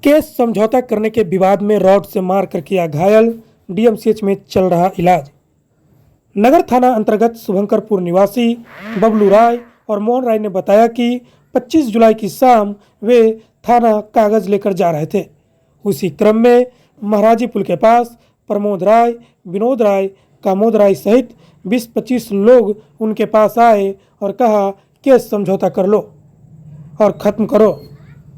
Case समझौता करने के विवाद में रॉड से मारकर किया घायल, डीएमसीएच में चल रहा इलाज। नगर थाना अंतर्गत शुभंकरपुर निवासी बबलू राय और मोहन राय ने बताया कि 25 जुलाई की शाम वे थाना कागज लेकर जा रहे थे। उसी क्रम में महाराजी पुल के पास प्रमोद राय, विनोद राय, कामोद राय सहित 20-25 लोग उनके पास आए और कहा केस समझौता कर लो और ख़त्म करो।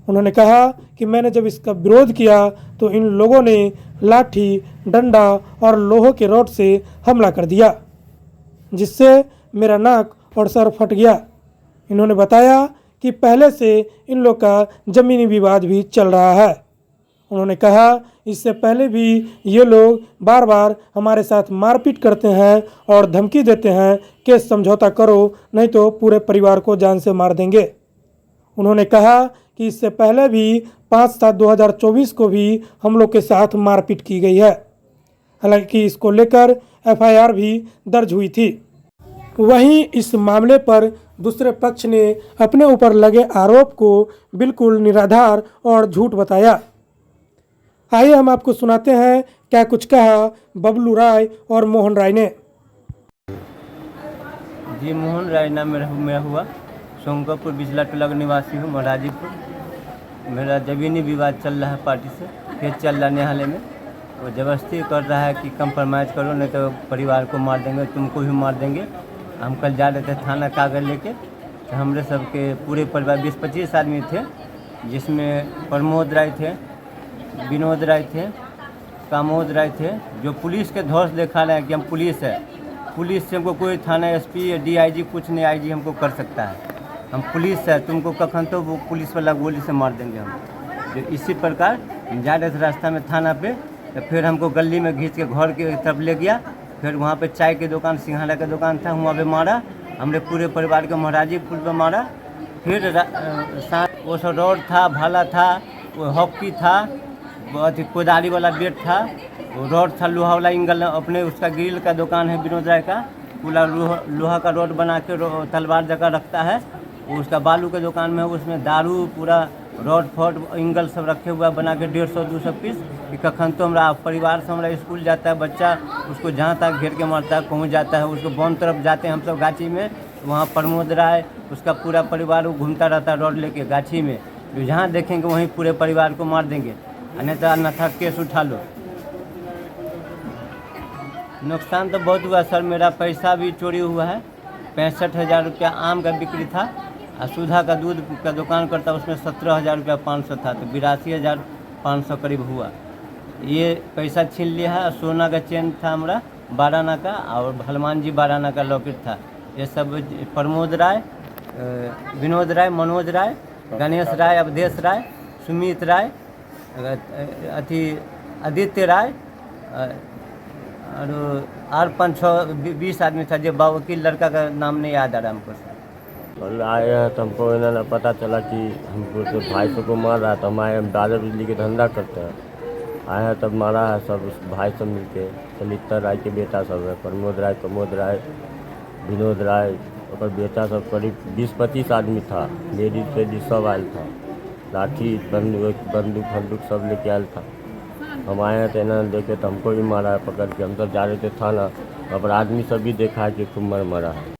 उन्होंने कहा कि मैंने जब इसका विरोध किया तो इन लोगों ने लाठी, डंडा और लोहे के रॉड से हमला कर दिया, जिससे मेरा नाक और सर फट गया। इन्होंने बताया कि पहले से इन लोग का ज़मीनी विवाद भी चल रहा है। उन्होंने कहा इससे पहले भी ये लोग बार बार हमारे साथ मारपीट करते हैं और धमकी देते हैं कि समझौता करो नहीं तो पूरे परिवार को जान से मार देंगे। उन्होंने कहा कि इससे पहले भी 5/7/2024 को भी हम लोग के साथ मारपीट की गई है। हालांकि इसको लेकर एफआईआर भी दर्ज हुई थी। वहीं इस मामले पर दूसरे पक्ष ने अपने ऊपर लगे आरोप को बिल्कुल निराधार और झूठ बताया। आइए हम आपको सुनाते हैं क्या कुछ कहा बबलू राय और मोहन राय ने। जी, मोहन राय नाम मेरा हुआ। शुभंकरपुर बिजला टोला का निवासी हूँ, महाराजीपुर। मेरा ज़मीनी विवाद चल रहा है पार्टी से, केस चल रहा है न्यायालय में। वो ज़बरदस्ती कर रहा है कि कंप्रोमाइज़ करो नहीं तो परिवार को मार देंगे, तुमको भी मार देंगे। हम कल जा रहे थे थाना कागज लेके, तो हमारे सबके पूरे परिवार 20-25 आदमी थे, जिसमें प्रमोद राय थे, विनोद राय थे, कामोद राय थे, जो पुलिस के धौस दिखा रहे हैं कि हम पुलिस है। पुलिस से हमको कोई थाना एसपी या डीआईजी कुछ नहीं, आईजी हमको कर सकता है। हम पुलिस है, तुमको कखन तो वो पुलिस वाला गोली से मार देंगे हम। तो इसी प्रकार जा रहे थे रास्ता में थाना पे, तो फिर हमको गली में घींच के घर की तरफ ले गया। फिर वहाँ पे चाय की दुकान, सिंघाड़ा का दुकान था, वहाँ पे मारा। हमने पूरे परिवार को महाराजी पुल पे मारा। फिर साथ वो सब रॉड था, भाला था, वो हॉकी था, बहुत ही कोदारी वाला बेट था, वो रॉड था, लोहा वाला एंगल। अपने उसका ग्रिल का दुकान है विनोद राय का, पूरा लोहा का रॉड बना के तलवार जगह रखता है। उसका बालू के दुकान में उसमें दारू, पूरा रॉड फॉड एंगल सब रखे हुआ बना के 150-200 पीस। कि कखन तो हमारा परिवार से हमारा स्कूल जाता है बच्चा, उसको जहाँ तक घेर के मारता है, पहुँच जाता है। उसको बौन तरफ जाते हैं हम सब गाछी में, वहाँ प्रमोद राय उसका पूरा परिवार घूमता रहता है रॉड लेके गाछी में। जो जहाँ देखेंगे वहीं पूरे परिवार को मार देंगे, अन्यथा केस उठा लो। नुकसान तो बहुत हुआ सर, मेरा पैसा भी चोरी हुआ है। 65,000 रुपया आम का बिक्री था, और सुधा का दूध का दुकान करता, उसमें 17,000 रुपया 500 था, तो 82,500 करीब हुआ। ये पैसा छीन लिया है। सोना का चेन था हमारा 12 आना का, और हनुमान जी 12 आना का लॉकेट था। ये सब प्रमोद राय, विनोद राय, मनोज राय, गणेश राय, अवधेश राय, सुमित राय, आदित्य राय और 5-6-20 आदमी था। जो वकील लड़का का नाम नहीं याद आ रहा हमको सर। कल आए हैं तो हमको इन्होंने पता चला कि हमको तो भाई को मार रहा था। हम आए, हम दादा बिजली के धंधा करते हैं, आए हैं तब मारा है सब उस भाई सब मिलके। चलित्र राय के बेटा सब है, प्रमोद राय, प्रमोद राय, विनोद राय और बेटा सब करीब 20-25 आदमी था। लेडीज फेडीज सब आयल था, लाठी बंदूक सब लेके आयल था। हम आए हैं तो इन्होंने देखे तो हमको भी मारा है पकड़ के। हम सब जा रहे थे थाना, और आदमी सब भी देखा है कि खूब मरा है।